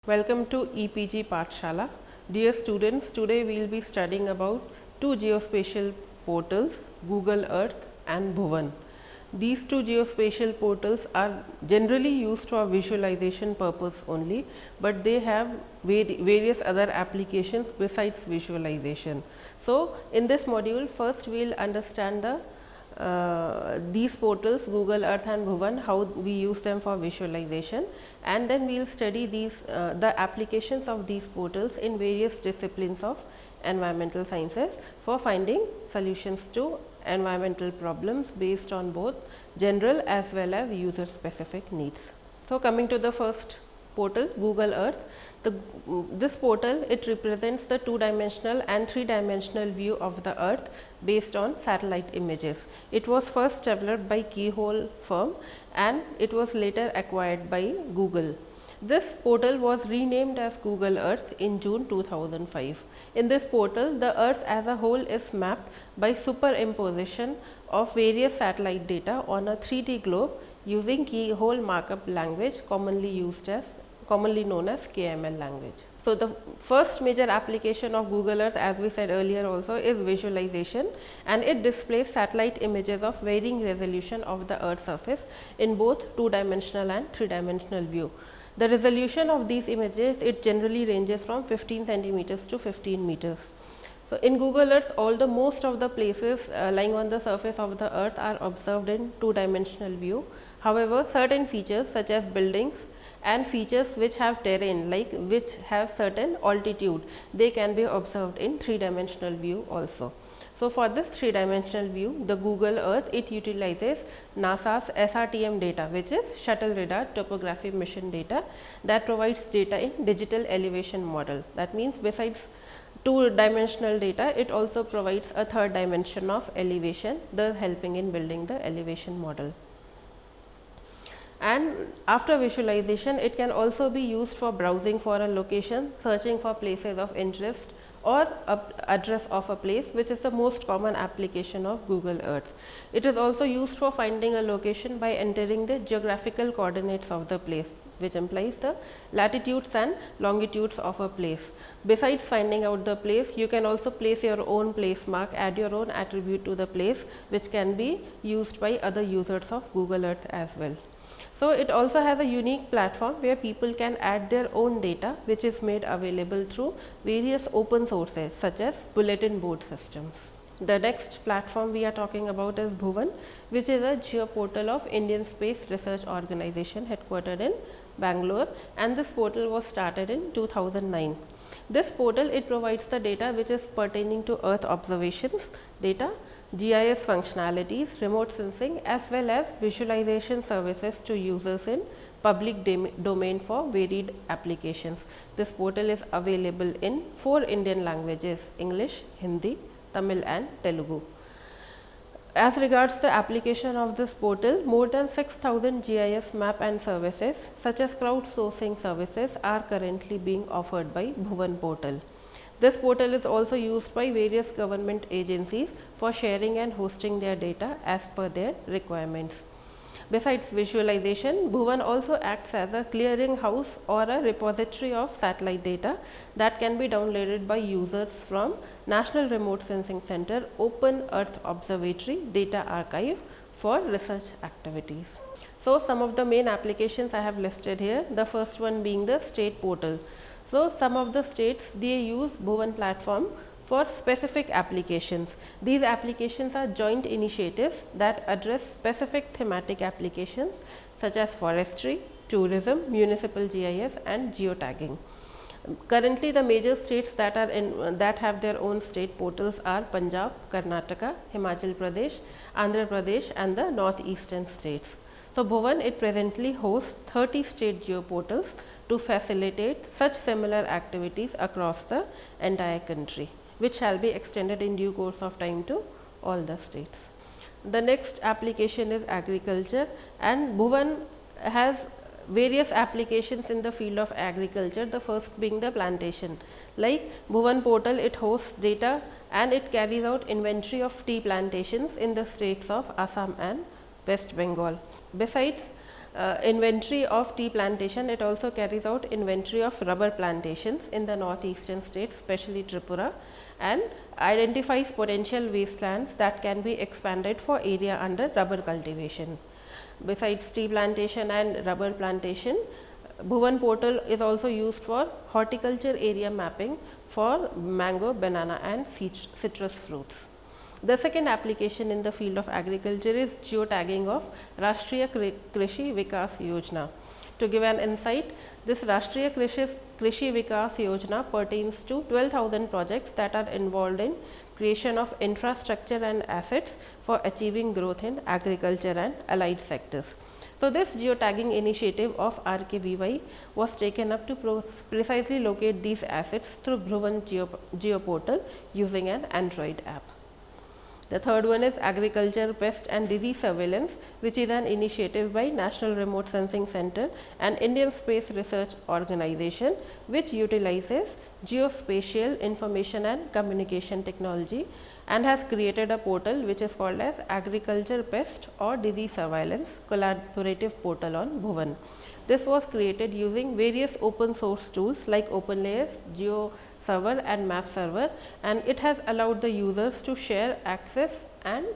Welcome to EPG Pathshala. Dear students, today we will be studying about two geospatial portals, Google Earth and Bhuvan. These two geospatial portals are generally used for visualization purpose only, but they have various other applications besides visualization. So, in this module, first we will understand these portals Google Earth and Bhuvan, how we use them for visualization, and then we will study the applications of these portals in various disciplines of environmental sciences for finding solutions to environmental problems based on both general as well as user specific needs. So, coming to the first portal, Google Earth. This portal, it represents the two-dimensional and three-dimensional view of the earth based on satellite images. It was first developed by Keyhole firm and it was later acquired by Google. This portal was renamed as Google Earth in June 2005. In this portal, the earth as a whole is mapped by superimposition of various satellite data on a 3D globe using Keyhole markup language commonly known as KML language. So, the first major application of Google Earth, as we said earlier also, is visualization, and it displays satellite images of varying resolution of the earth surface in both two-dimensional and three-dimensional view. The resolution of these images, it generally ranges from 15 centimeters to 15 meters. So, in Google Earth, most of the places lying on the surface of the earth are observed in two-dimensional view. However, certain features such as buildings and features which have terrain, like which have certain altitude, they can be observed in three-dimensional view also. So, for this three-dimensional view, the Google Earth, it utilizes NASA's SRTM data, which is Shuttle Radar Topography Mission data, that provides data in digital elevation model. That means, besides two-dimensional data, it also provides a third dimension of elevation, thus helping in building the elevation model. And after visualization, it can also be used for browsing for a location, searching for places of interest, or address of a place, which is the most common application of Google Earth. It is also used for finding a location by entering the geographical coordinates of the place, which implies the latitudes and longitudes of a place. Besides finding out the place, you can also place your own place mark, add your own attribute to the place, which can be used by other users of Google Earth as well. So, it also has a unique platform where people can add their own data, which is made available through various open sources such as bulletin board systems. The next platform we are talking about is Bhuvan, which is a geoportal of Indian Space Research Organization headquartered in Bangalore, and this portal was started in 2009. This portal, it provides the data which is pertaining to earth observations data, GIS functionalities, remote sensing, as well as visualization services to users in public domain for varied applications. This portal is available in 4 Indian languages: English, Hindi, Tamil and Telugu. As regards the application of this portal, more than 6,000 GIS map and services such as crowdsourcing services are currently being offered by Bhuvan portal. This portal is also used by various government agencies for sharing and hosting their data as per their requirements. Besides visualization, Bhuvan also acts as a clearinghouse or a repository of satellite data that can be downloaded by users from National Remote Sensing Center Open Earth Observatory Data Archive for research activities. So, some of the main applications I have listed here, the first one being the state portal. So, some of the states, they use Bhuvan platform for specific applications. These applications are joint initiatives that address specific thematic applications such as forestry, tourism, municipal GIS and geotagging. Currently, the major states that have their own state portals are Punjab, Karnataka, Himachal Pradesh, Andhra Pradesh and the northeastern states. So, Bhuvan, it presently hosts 30 state geoportals to facilitate such similar activities across the entire country, which shall be extended in due course of time to all the states. The next application is agriculture, and Bhuvan has various applications in the field of agriculture, the first being the plantation. Like Bhuvan portal, it hosts data and it carries out inventory of tea plantations in the states of Assam and West Bengal. Besides, inventory of tea plantation, it also carries out inventory of rubber plantations in the northeastern states, especially Tripura, and identifies potential wastelands that can be expanded for area under rubber cultivation. Besides tea plantation and rubber plantation, Bhuvan portal is also used for horticulture area mapping for mango, banana and citrus fruits. The second application in the field of agriculture is geotagging of Rashtriya Krishi Vikas Yojana. To give an insight, this Rashtriya Krishi Vikas Yojana pertains to 12,000 projects that are involved in creation of infrastructure and assets for achieving growth in agriculture and allied sectors. So, this geotagging initiative of RKVY was taken up to precisely locate these assets through Bhuvan Geoportal using an Android app. The third one is agriculture pest and disease surveillance, which is an initiative by National Remote Sensing Center and Indian Space Research Organization, which utilizes geospatial information and communication technology and has created a portal which is called as Agriculture Pest or Disease Surveillance Collaborative Portal on Bhuvan. This was created using various open source tools like OpenLayers, GeoServer and MapServer, and it has allowed the users to share, access and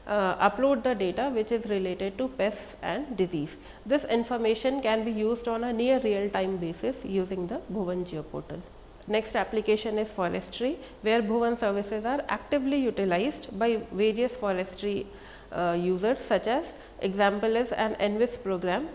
upload the data which is related to pests and disease. This information can be used on a near real time basis using the Bhuvan Geoportal. Next application is forestry, where Bhuvan services are actively utilized by various forestry users, such as example is an ENVIS program,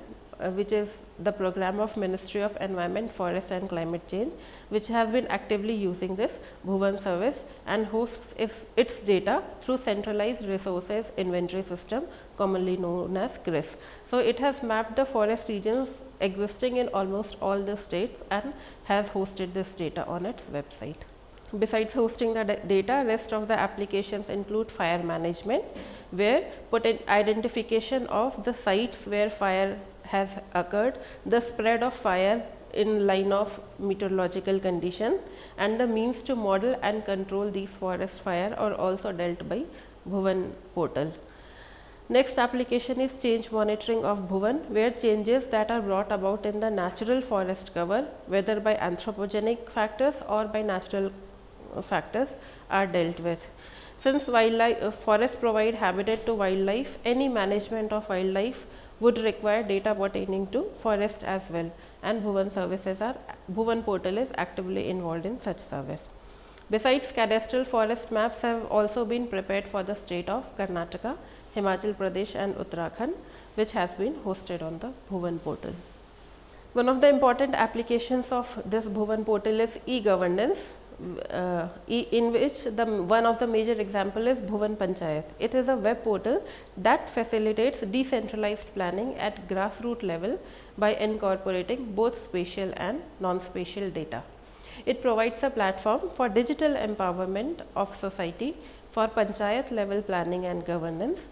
which is the program of Ministry of Environment, Forest and Climate Change, which has been actively using this Bhuvan service and hosts its data through centralized resources inventory system, commonly known as CRIS. So, it has mapped the forest regions existing in almost all the states and has hosted this data on its website. Besides hosting the data, rest of the applications include fire management, where identification of the sites where fire has occurred, the spread of fire in line of meteorological condition and the means to model and control these forest fire are also dealt by Bhuvan portal. Next application is change monitoring of Bhuvan, where changes that are brought about in the natural forest cover, whether by anthropogenic factors or by natural factors, are dealt with. Since forests provide habitat to wildlife, any management of wildlife would require data pertaining to forest as well, and Bhuvan portal is actively involved in such service. Besides, cadastral forest maps have also been prepared for the state of Karnataka, Himachal Pradesh and Uttarakhand, which has been hosted on the Bhuvan portal. One of the important applications of this Bhuvan portal is e-governance, in which one of the major example is Bhuvan Panchayat. It is a web portal that facilitates decentralized planning at grassroots level by incorporating both spatial and non-spatial data. It provides a platform for digital empowerment of society for panchayat level planning and governance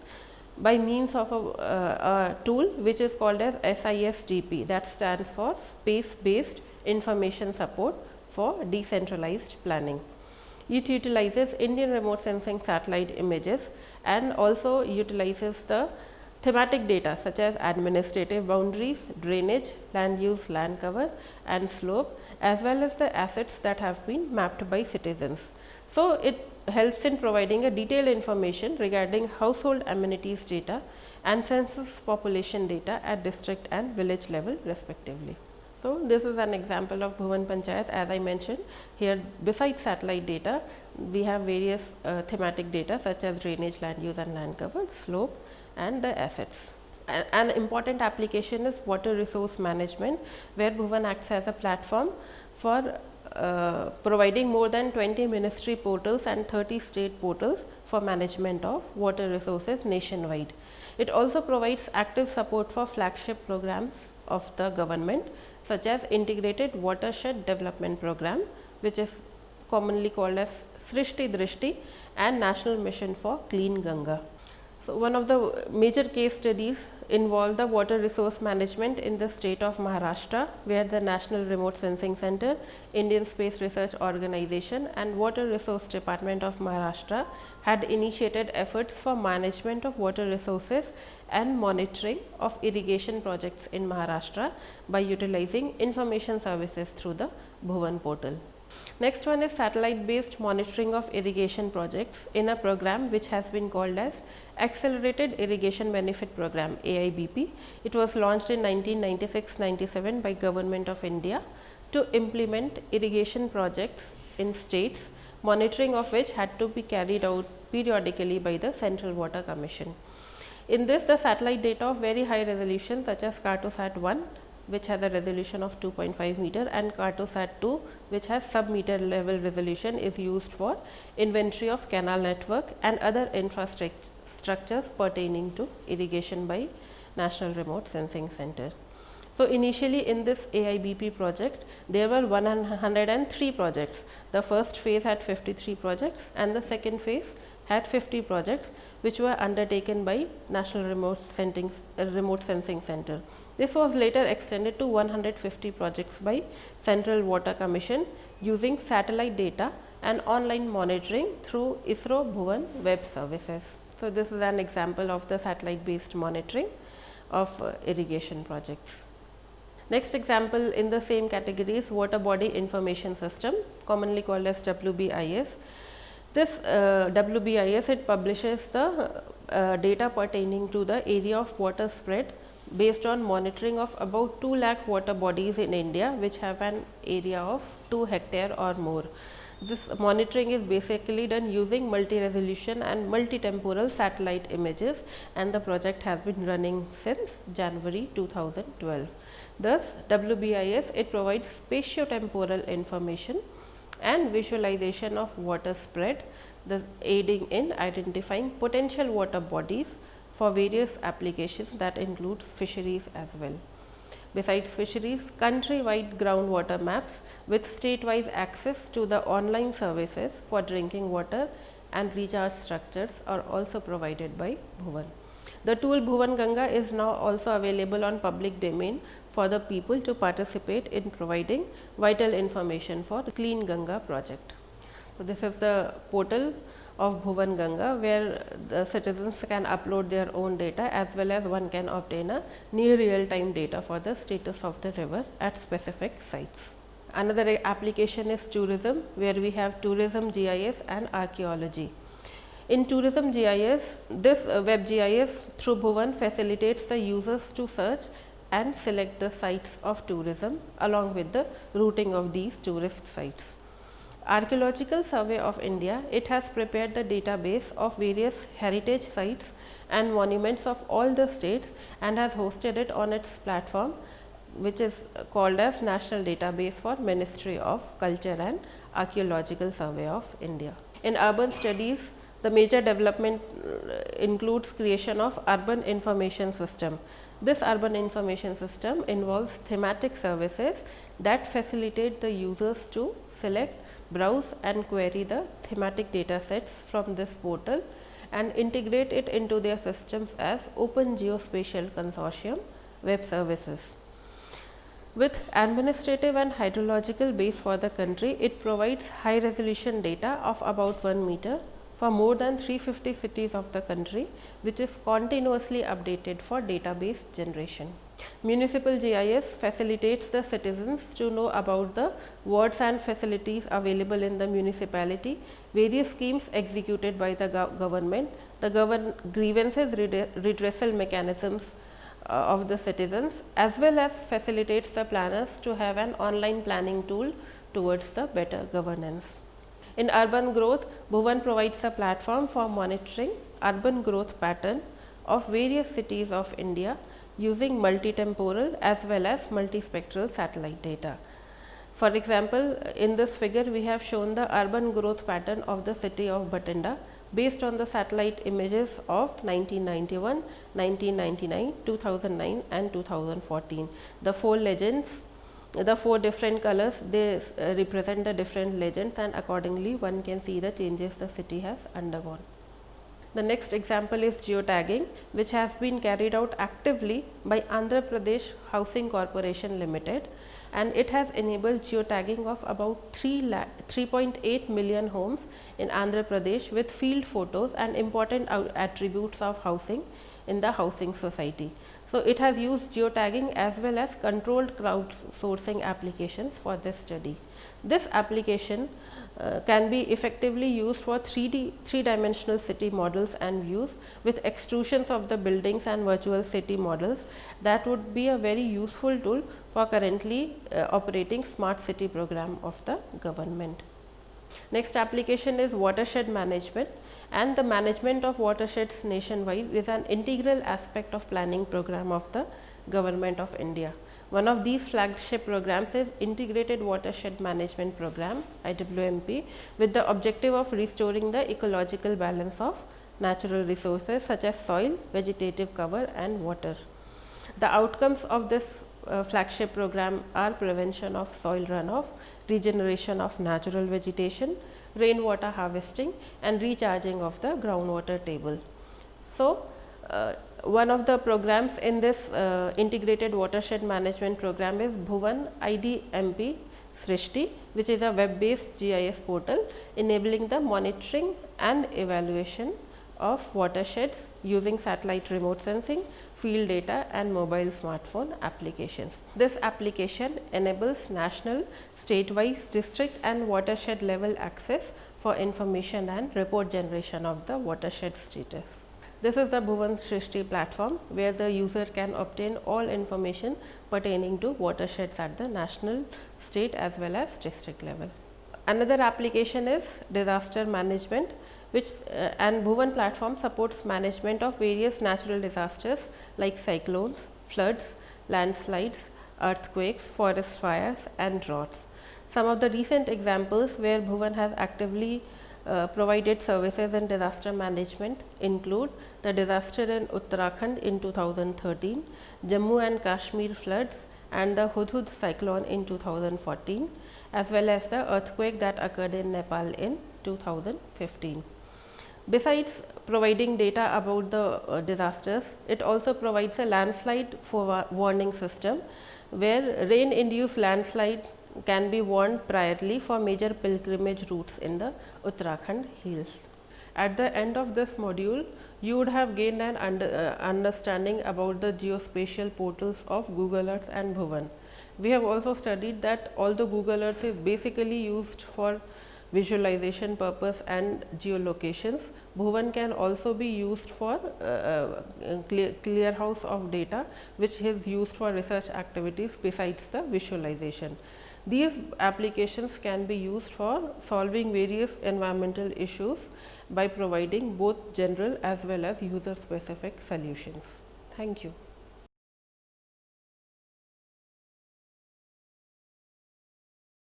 by means of a tool which is called as SISDP, that stands for Space Based Information Support for Decentralized Planning. It utilizes Indian remote sensing satellite images and also utilizes the thematic data such as administrative boundaries, drainage, land use, land cover and slope, as well as the assets that have been mapped by citizens. So, it helps in providing a detailed information regarding household amenities data and census population data at district and village level respectively. So, this is an example of Bhuvan Panchayat. As I mentioned here, besides satellite data, we have various thematic data such as drainage, land use and land cover, slope and the assets. An important application is water resource management, where Bhuvan acts as a platform for providing more than 20 ministry portals and 30 state portals for management of water resources nationwide. It also provides active support for flagship programs of the government, such as Integrated Watershed Development Program, which is commonly called as Srishti Drishti, and National Mission for Clean Ganga. So, one of the major case studies involved the water resource management in the state of Maharashtra, where the National Remote Sensing Center, Indian Space Research Organization and Water Resource Department of Maharashtra had initiated efforts for management of water resources and monitoring of irrigation projects in Maharashtra by utilizing information services through the Bhuvan portal. Next one is satellite based monitoring of irrigation projects in a program which has been called as Accelerated Irrigation Benefit Program AIBP. It was launched in 1996-97 by Government of India to implement irrigation projects in states, monitoring of which had to be carried out periodically by the Central Water Commission. In this, the satellite data of very high resolution such as Cartosat 1, which has a resolution of 2.5 meter, and Cartosat 2, which has sub-meter level resolution, is used for inventory of canal network and other infrastructures pertaining to irrigation by National Remote Sensing Center. So, initially in this AIBP project, there were 103 projects. The first phase had 53 projects and the second phase had 50 projects, which were undertaken by National Remote Sensing Center. This was later extended to 150 projects by Central Water Commission using satellite data and online monitoring through ISRO Bhuvan web services. So, this is an example of the satellite based monitoring of irrigation projects. Next example in the same category is Water Body Information System, commonly called as WBIS. This WBIS, it publishes the data pertaining to the area of water spread based on monitoring of about 2 lakh water bodies in India, which have an area of 2 hectare or more. This monitoring is basically done using multi-resolution and multi-temporal satellite images, and the project has been running since January 2012. Thus, WBIS, it provides spatio-temporal information and visualization of water spread, thus aiding in identifying potential water bodies for various applications that includes fisheries as well. Besides fisheries, country-wide groundwater maps with state-wise access to the online services for drinking water and recharge structures are also provided by Bhuvan. The tool Bhuvan Ganga is now also available on public domain for the people to participate in providing vital information for the Clean Ganga project. So, this is the portal of Bhuvan Ganga, where the citizens can upload their own data, as well as one can obtain a near real time data for the status of the river at specific sites. Another application is tourism, where we have tourism GIS and archaeology. In tourism GIS, this web GIS through Bhuvan facilitates the users to search and select the sites of tourism along with the routing of these tourist sites. Archaeological Survey of India, it has prepared the database of various heritage sites and monuments of all the states and has hosted it on its platform, which is called as National Database for Ministry of Culture and Archaeological Survey of India. In urban studies, the major development includes creation of urban information system. This urban information system involves thematic services that facilitate the users to select, browse and query the thematic data sets from this portal and integrate it into their systems as Open Geospatial Consortium web services. With administrative and hydrological base for the country, it provides high resolution data of about 1 meter for more than 350 cities of the country, which is continuously updated for database generation. Municipal GIS facilitates the citizens to know about the wards and facilities available in the municipality, various schemes executed by the government, the grievances redressal mechanisms of the citizens, as well as facilitates the planners to have an online planning tool towards the better governance. In urban growth, Bhuvan provides a platform for monitoring urban growth pattern of various cities of India using multi-temporal as well as multispectral satellite data. For example, in this figure we have shown the urban growth pattern of the city of Bathinda based on the satellite images of 1991, 1999, 2009 and 2014. The four legends, the four different colors, they represent the different legends, and accordingly one can see the changes the city has undergone. The next example is geotagging, which has been carried out actively by Andhra Pradesh Housing Corporation Limited, and it has enabled geotagging of about 3.8 million homes in Andhra Pradesh with field photos and important attributes of housing in the housing society. So, it has used geotagging as well as controlled crowdsourcing applications for this study. This application can be effectively used for three-dimensional city models and views with extrusions of the buildings and virtual city models. That would be a very useful tool for currently operating smart city program of the government. Next application is watershed management, and the management of watersheds nationwide is an integral aspect of planning program of the Government of India. One of these flagship programs is Integrated Watershed Management Program IWMP, with the objective of restoring the ecological balance of natural resources such as soil, vegetative cover and water. The outcomes of this flagship program are prevention of soil runoff, regeneration of natural vegetation, rainwater harvesting and recharging of the groundwater table. So, one of the programs in this integrated watershed management program is Bhuvan IDMP Srishti, which is a web based GIS portal enabling the monitoring and evaluation of watersheds using satellite remote sensing, field data and mobile smartphone applications. This application enables national, state-wise, district and watershed level access for information and report generation of the watershed status. This is the Bhuvan Srishti platform, where the user can obtain all information pertaining to watersheds at the national, state as well as district level. Another application is disaster management, which and Bhuvan platform supports management of various natural disasters like cyclones, floods, landslides, earthquakes, forest fires and droughts. Some of the recent examples where Bhuvan has actively provided services in disaster management include the disaster in Uttarakhand in 2013, Jammu and Kashmir floods and the Hudhud cyclone in 2014, as well as the earthquake that occurred in Nepal in 2015. Besides providing data about the disasters, it also provides a landslide warning system, where rain induced landslide can be warned priorly for major pilgrimage routes in the Uttarakhand hills. At the end of this module, you would have gained an understanding about the geospatial portals of Google Earth and Bhuvan. We have also studied that although Google Earth is basically used for visualization purpose and geolocations, Bhuvan can also be used for clearhouse of data, which is used for research activities besides the visualization. These applications can be used for solving various environmental issues by providing both general as well as user specific solutions. Thank you.